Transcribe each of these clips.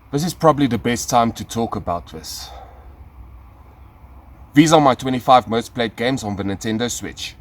This is probably the best time to talk about this. These are my 25 most played games on the Nintendo Switch.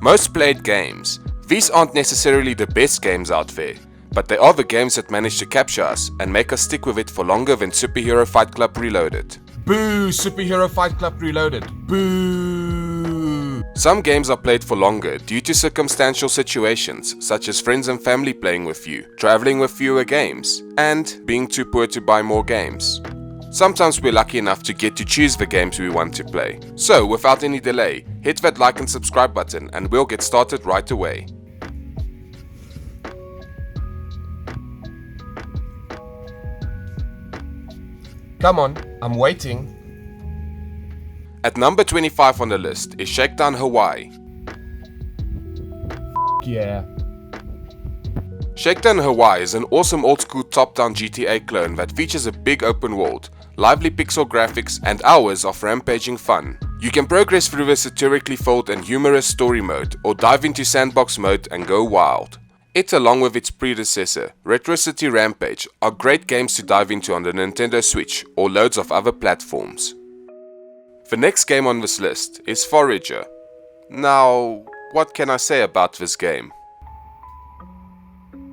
Most played games. These aren't necessarily the best games out there, but they are the games that manage to capture us and make us stick with it for longer than Superhero Fight Club Reloaded. Boo! Superhero Fight Club Reloaded. Boo! Some games are played for longer due to circumstantial situations, such as friends and family playing with you, traveling with fewer games, and being too poor to buy more games. Sometimes we're lucky enough to get to choose the games we want to play. So, without any delay, hit that like and subscribe button and we'll get started right away. Come on, I'm waiting. At number 25 on the list is Shakedown Hawaii. Yeah. Shakedown Hawaii is an awesome old-school top-down GTA clone that features a big open world, lively pixel graphics, and hours of rampaging fun. You can progress through the satirically filled and humorous story mode, or dive into sandbox mode and go wild. It, along with its predecessor, Retro City Rampage, are great games to dive into on the Nintendo Switch or loads of other platforms. The next game on this list is Forager. Now, what can I say about this game?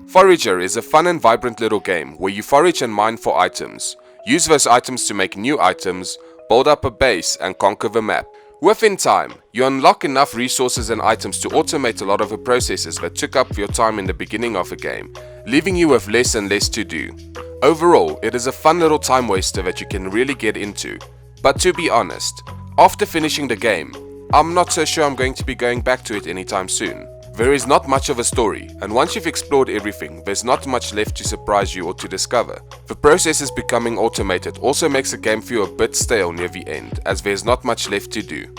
Forager is a fun and vibrant little game where you forage and mine for items, use those items to make new items, build up a base and conquer the map. Within time, you unlock enough resources and items to automate a lot of the processes that took up your time in the beginning of the game, leaving you with less and less to do. Overall, it is a fun little time waster that you can really get into. But to be honest, after finishing the game, I'm not so sure I'm going to be going back to it anytime soon. There is not much of a story, and once you've explored everything, there's not much left to surprise you or to discover. The processes becoming automated also makes the game feel a bit stale near the end, as there's not much left to do.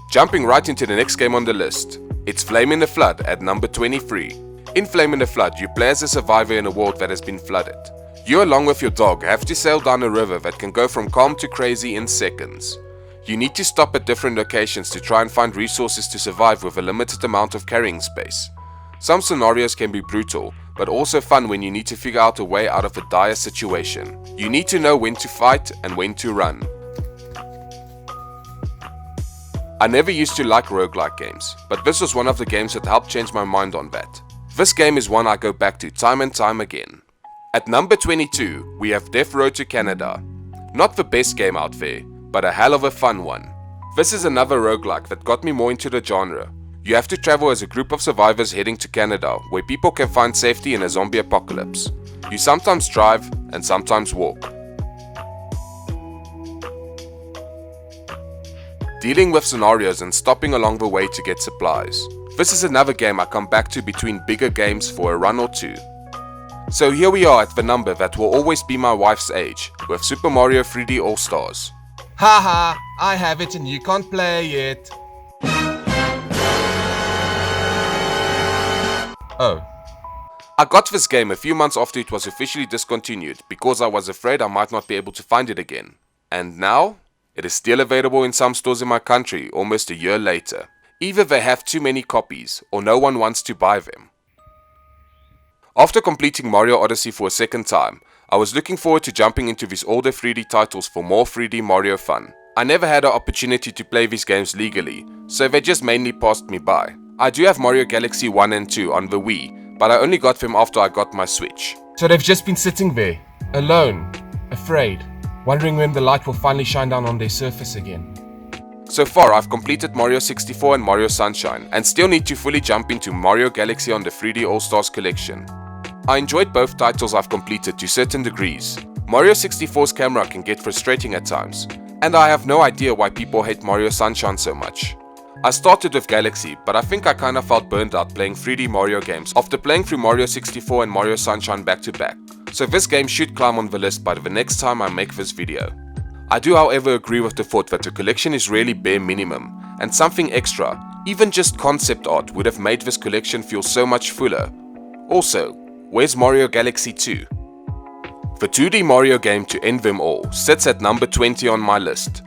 Jumping right into the next game on the list, it's Flame in the Flood at number 23. In Flame in the Flood, you play as a survivor in a world that has been flooded. You, along with your dog, have to sail down a river that can go from calm to crazy in seconds. You need to stop at different locations to try and find resources to survive with a limited amount of carrying space. Some scenarios can be brutal, but also fun when you need to figure out a way out of a dire situation. You need to know when to fight and when to run. I never used to like roguelike games, but this was one of the games that helped change my mind on that. This game is one I go back to time and time again. At number 22, we have Death Road to Canada. Not the best game out there, but a hell of a fun one. This is another roguelike that got me more into the genre. You have to travel as a group of survivors heading to Canada, where people can find safety in a zombie apocalypse. You sometimes drive and sometimes walk. Dealing with scenarios and stopping along the way to get supplies. This is another game I come back to between bigger games for a run or two. So here we are at the number that will always be my wife's age, with Super Mario 3D All-Stars. Haha, I have it and you can't play it. Oh. I got this game a few months after it was officially discontinued because I was afraid I might not be able to find it again. And now, it is still available in some stores in my country almost a year later. Either they have too many copies or no one wants to buy them. After completing Mario Odyssey for a second time, I was looking forward to jumping into these older 3D titles for more 3D Mario fun. I never had an opportunity to play these games legally, so they just mainly passed me by. I do have Mario Galaxy 1 and 2 on the Wii, but I only got them after I got my Switch. So they've just been sitting there, alone, afraid, wondering when the light will finally shine down on their surface again. So far, I've completed Mario 64 and Mario Sunshine, and still need to fully jump into Mario Galaxy on the 3D All-Stars collection. I enjoyed both titles I've completed to certain degrees. Mario 64's camera can get frustrating at times, and I have no idea why people hate Mario Sunshine so much. I started with Galaxy, but I think I kinda felt burned out playing 3D Mario games after playing through Mario 64 and Mario Sunshine back to back, so this game should climb on the list by the next time I make this video. I do however agree with the thought that the collection is really bare minimum, and something extra, even just concept art, would have made this collection feel so much fuller. Also, where's Mario Galaxy 2? The 2D Mario game to end them all sits at number 20 on my list.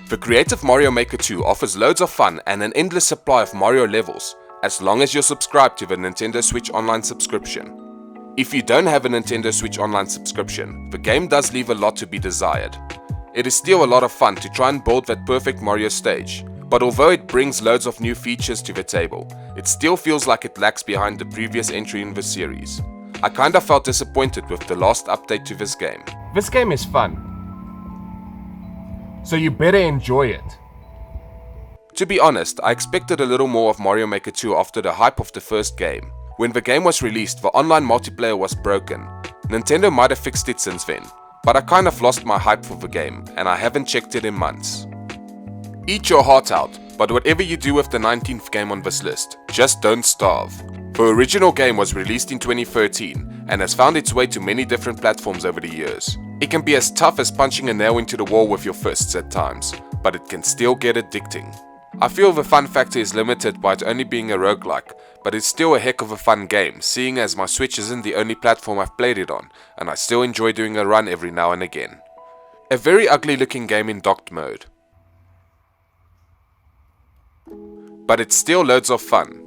The creative Mario Maker 2 offers loads of fun and an endless supply of Mario levels, as long as you're subscribed to the Nintendo Switch Online subscription. If you don't have a Nintendo Switch Online subscription, the game does leave a lot to be desired. It is still a lot of fun to try and build that perfect Mario stage, but although it brings loads of new features to the table, it still feels like it lags behind the previous entry in the series. I kinda felt disappointed with the last update to this game. This game is fun, so you better enjoy it. To be honest, I expected a little more of Mario Maker 2 after the hype of the first game. When the game was released, the online multiplayer was broken. Nintendo might have fixed it since then, but I kind of lost my hype for the game, and I haven't checked it in months. Eat your heart out, but whatever you do with the 19th game on this list, just don't starve. The original game was released in 2013 and has found its way to many different platforms over the years. It can be as tough as punching a nail into the wall with your fists at times, but it can still get addicting. I feel the fun factor is limited by it only being a roguelike, but it's still a heck of a fun game, seeing as my Switch isn't the only platform I've played it on, and I still enjoy doing a run every now and again. A very ugly looking game in docked mode, but it's still loads of fun.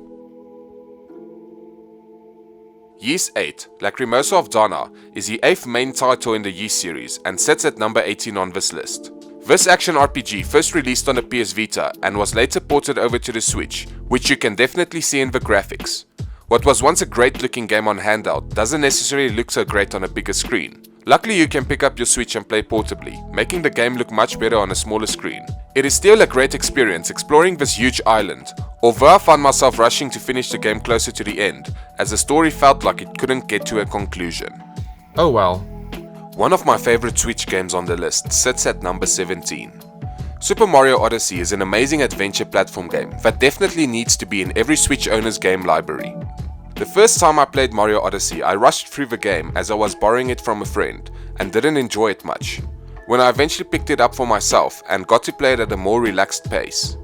Ys 8, Lacrimosa of Dana, is the 8th main title in the Ys series and sits at number 18 on this list. This action RPG first released on the PS Vita and was later ported over to the Switch, which you can definitely see in the graphics. What was once a great looking game on handheld doesn't necessarily look so great on a bigger screen. Luckily you can pick up your Switch and play portably, making the game look much better on a smaller screen. It is still a great experience exploring this huge island, although I found myself rushing to finish the game closer to the end, as the story felt like it couldn't get to a conclusion. Oh well. One of my favorite Switch games on the list sits at number 17. Super Mario Odyssey is an amazing adventure platform game that definitely needs to be in every Switch owner's game library. The first time I played Mario Odyssey, I rushed through the game as I was borrowing it from a friend and didn't enjoy it much. When I eventually picked it up for myself and got to play it at a more relaxed pace,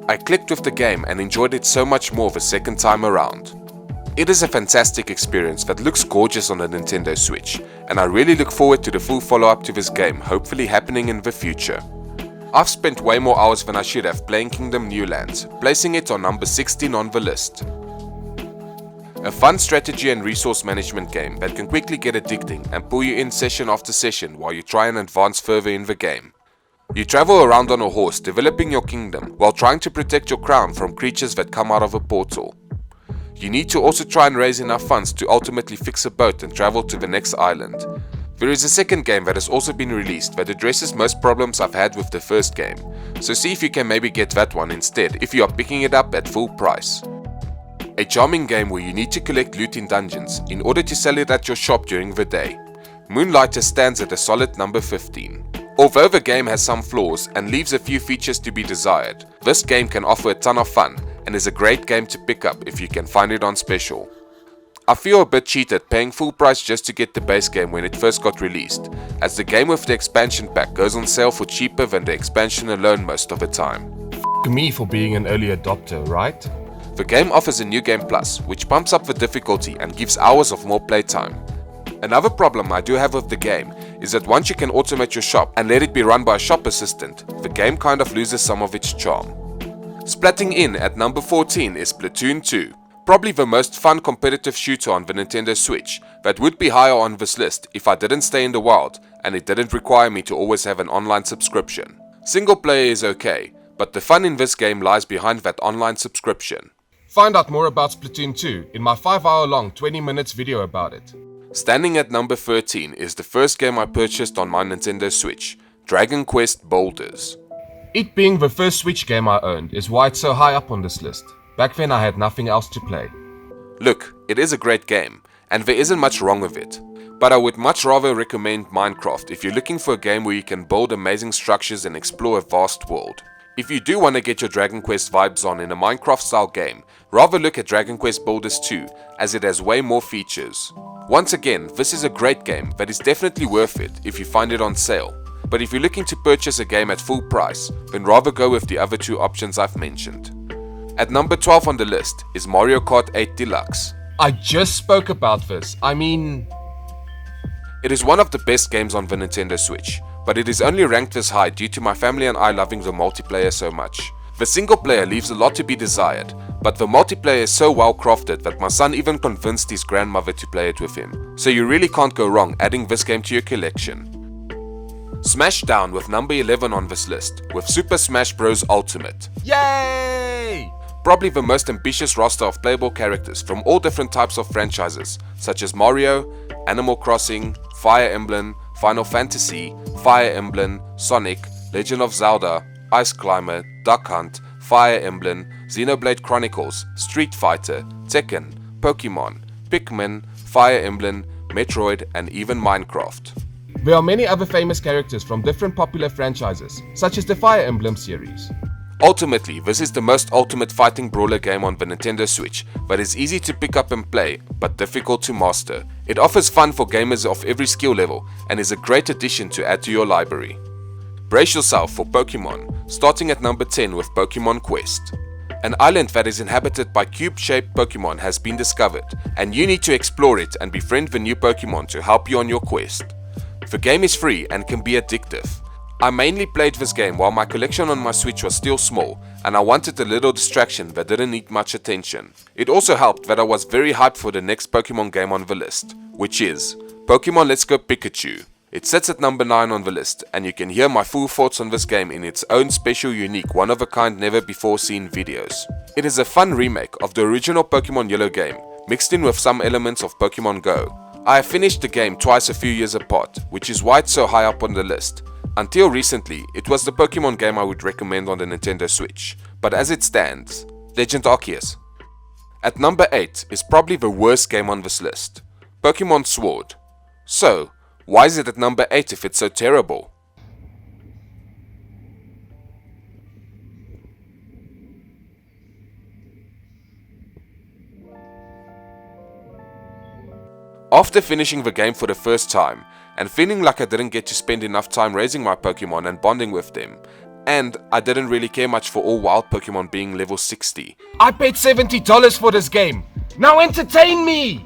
I clicked with the game and enjoyed it so much more the second time around. It is a fantastic experience that looks gorgeous on the Nintendo Switch, and I really look forward to the full follow-up to this game hopefully happening in the future. I've spent way more hours than I should have playing Kingdom New Lands, placing it on number 16 on the list. A fun strategy and resource management game that can quickly get addicting and pull you in session after session while you try and advance further in the game. You travel around on a horse developing your kingdom while trying to protect your crown from creatures that come out of a portal. You need to also try and raise enough funds to ultimately fix a boat and travel to the next island. There is a second game that has also been released that addresses most problems I've had with the first game, so see if you can maybe get that one instead if you are picking it up at full price. A charming game where you need to collect loot in dungeons in order to sell it at your shop during the day. Moonlighter stands at a solid number 15. Although the game has some flaws and leaves a few features to be desired, this game can offer a ton of fun and is a great game to pick up if you can find it on special. I feel a bit cheated paying full price just to get the base game when it first got released, as the game with the expansion pack goes on sale for cheaper than the expansion alone most of the time. F me for being an early adopter, right? The game offers a new game plus, which pumps up the difficulty and gives hours of more playtime. Another problem I do have with the game is that once you can automate your shop and let it be run by a shop assistant, the game kind of loses some of its charm. Splatting in at number 14 is Splatoon 2, probably the most fun competitive shooter on the Nintendo Switch that would be higher on this list if I didn't stay in the wild and it didn't require me to always have an online subscription. Single player is okay, but the fun in this game lies behind that online subscription. Find out more about Splatoon 2 in my 5-hour long 20 minutes video about it. Standing at number 13 is the first game I purchased on my Nintendo Switch, Dragon Quest Builders. It being the first Switch game I owned is why it's so high up on this list. Back then I had nothing else to play. Look, it is a great game, and there isn't much wrong with it. But I would much rather recommend Minecraft if you're looking for a game where you can build amazing structures and explore a vast world. If you do want to get your Dragon Quest vibes on in a Minecraft style game, rather look at Dragon Quest Builders 2, as it has way more features. Once again, this is a great game that is definitely worth it if you find it on sale. But if you're looking to purchase a game at full price, then rather go with the other two options I've mentioned. At number 12 on the list is Mario Kart 8 Deluxe. I just spoke about this. It is one of the best games on the Nintendo Switch, but it is only ranked this high due to my family and I loving the multiplayer so much. The single player leaves a lot to be desired, but the multiplayer is so well crafted that my son even convinced his grandmother to play it with him, so you really can't go wrong adding this game to your collection. Smash down with number 11 on this list, with Super Smash Bros. Ultimate. Yay! Probably the most ambitious roster of playable characters from all different types of franchises, such as Mario, Animal Crossing, Fire Emblem, Final Fantasy, Fire Emblem, Sonic, Legend of Zelda, Ice Climber, Duck Hunt, Fire Emblem, Xenoblade Chronicles, Street Fighter, Tekken, Pokemon, Pikmin, Fire Emblem, Metroid, and even Minecraft. There are many other famous characters from different popular franchises, such as the Fire Emblem series. Ultimately, this is the most ultimate fighting brawler game on the Nintendo Switch, but it's easy to pick up and play, but difficult to master. It offers fun for gamers of every skill level, and is a great addition to add to your library. Brace yourself for Pokemon, starting at number 10 with Pokemon Quest. An island that is inhabited by cube-shaped Pokemon has been discovered, and you need to explore it and befriend the new Pokemon to help you on your quest. The game is free and can be addictive. I mainly played this game while my collection on my Switch was still small, and I wanted a little distraction that didn't need much attention. It also helped that I was very hyped for the next Pokemon game on the list, which is Pokemon Let's Go Pikachu. It sits at number 9 on the list, and you can hear my full thoughts on this game in its own special, unique, one-of-a-kind, never-before-seen videos. It is a fun remake of the original Pokemon Yellow game, mixed in with some elements of Pokemon Go. I have finished the game twice a few years apart, which is why it's so high up on the list. Until recently, it was the Pokemon game I would recommend on the Nintendo Switch, but as it stands, Legend Arceus. At number 8 is probably the worst game on this list, Pokemon Sword. So, why is it at number 8 if it's so terrible? After finishing the game for the first time, and feeling like I didn't get to spend enough time raising my Pokemon and bonding with them, and I didn't really care much for all wild Pokemon being level 60. I paid $70 for this game. Now entertain me!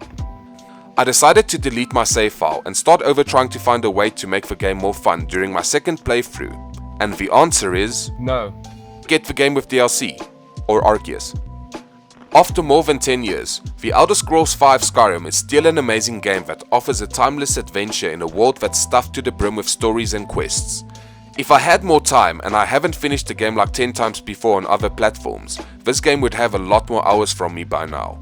I decided to delete my save file and start over trying to find a way to make the game more fun during my second playthrough. And the answer is No. get the game with DLC, or Arceus. After more than 10 years, The Elder Scrolls V Skyrim is still an amazing game that offers a timeless adventure in a world that's stuffed to the brim with stories and quests. If I had more time and I haven't finished the game like 10 times before on other platforms, this game would have a lot more hours from me by now.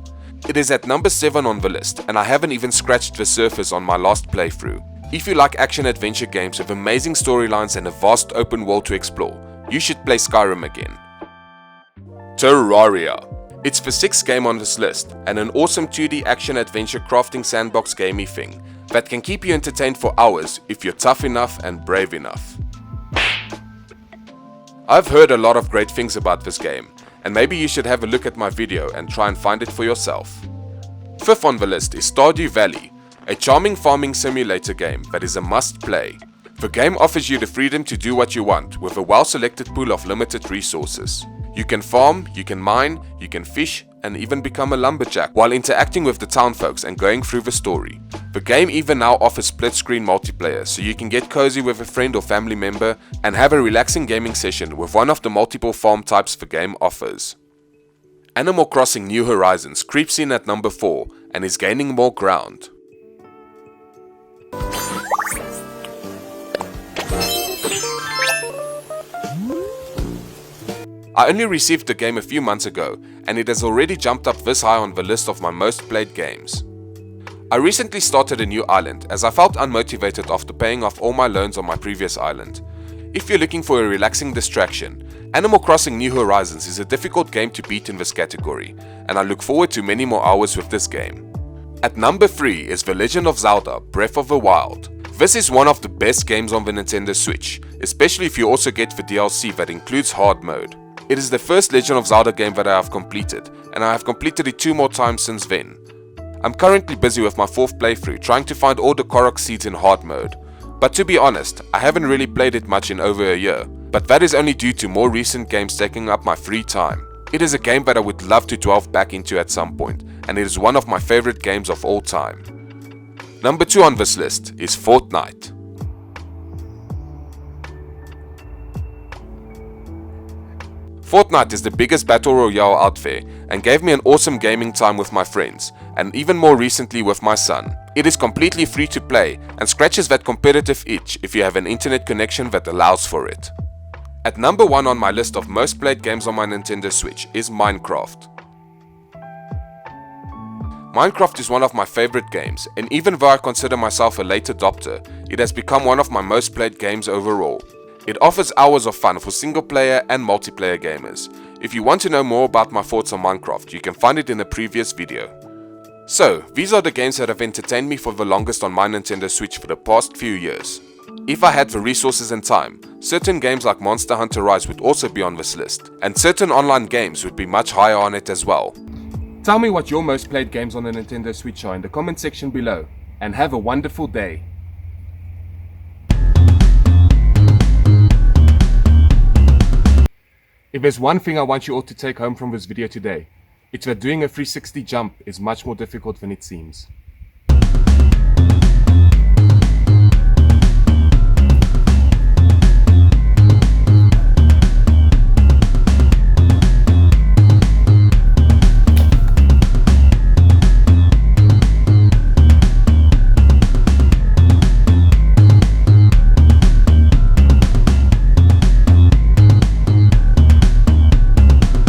It is at number 7 on the list, and I haven't even scratched the surface on my last playthrough. If you like action-adventure games with amazing storylines and a vast open world to explore, you should play Skyrim again. Terraria. It's the 6th game on this list, and an awesome 2D action-adventure crafting sandbox gamey thing that can keep you entertained for hours if you're tough enough and brave enough. I've heard a lot of great things about this game, and maybe you should have a look at my video and try and find it for yourself. 5th on the list is Stardew Valley, a charming farming simulator game that is a must-play. The game offers you the freedom to do what you want with a well-selected pool of limited resources. You can farm, you can mine, you can fish, and even become a lumberjack while interacting with the town folks and going through the story. The game even now offers split-screen multiplayer, so you can get cozy with a friend or family member and have a relaxing gaming session with one of the multiple farm types the game offers. Animal Crossing New Horizons creeps in at number 4 and is gaining more ground. I only received the game a few months ago, and it has already jumped up this high on the list of my most played games. I recently started a new island as I felt unmotivated after paying off all my loans on my previous island. If you're looking for a relaxing distraction, Animal Crossing New Horizons is a difficult game to beat in this category, and I look forward to many more hours with this game. At number 3 is The Legend of Zelda Breath of the Wild. This is one of the best games on the Nintendo Switch, especially if you also get the DLC that includes hard mode. It is the first Legend of Zelda game that I have completed, and I have completed it 2 more times since then. I'm currently busy with my 4th playthrough trying to find all the Korok seeds in hard mode, but to be honest, I haven't really played it much in over a year, but that is only due to more recent games taking up my free time. It is a game that I would love to delve back into at some point, and it is one of my favorite games of all time. Number 2 on this list is Fortnite. Fortnite is the biggest battle royale out there and gave me an awesome gaming time with my friends, and even more recently with my son. It is completely free to play and scratches that competitive itch if you have an internet connection that allows for it. At number 1 on my list of most played games on my Nintendo Switch is Minecraft. Minecraft is one of my favorite games, and even though I consider myself a late adopter, it has become one of my most played games overall. It offers hours of fun for single player and multiplayer gamers. If you want to know more about my thoughts on Minecraft, you can find it in a previous video. So, these are the games that have entertained me for the longest on my Nintendo Switch for the past few years. If I had the resources and time, certain games like Monster Hunter Rise would also be on this list, and certain online games would be much higher on it as well. Tell me what your most played games on the Nintendo Switch are in the comment section below, and have a wonderful day. If there's one thing I want you all to take home from this video today, it's that doing a 360 jump is much more difficult than it seems.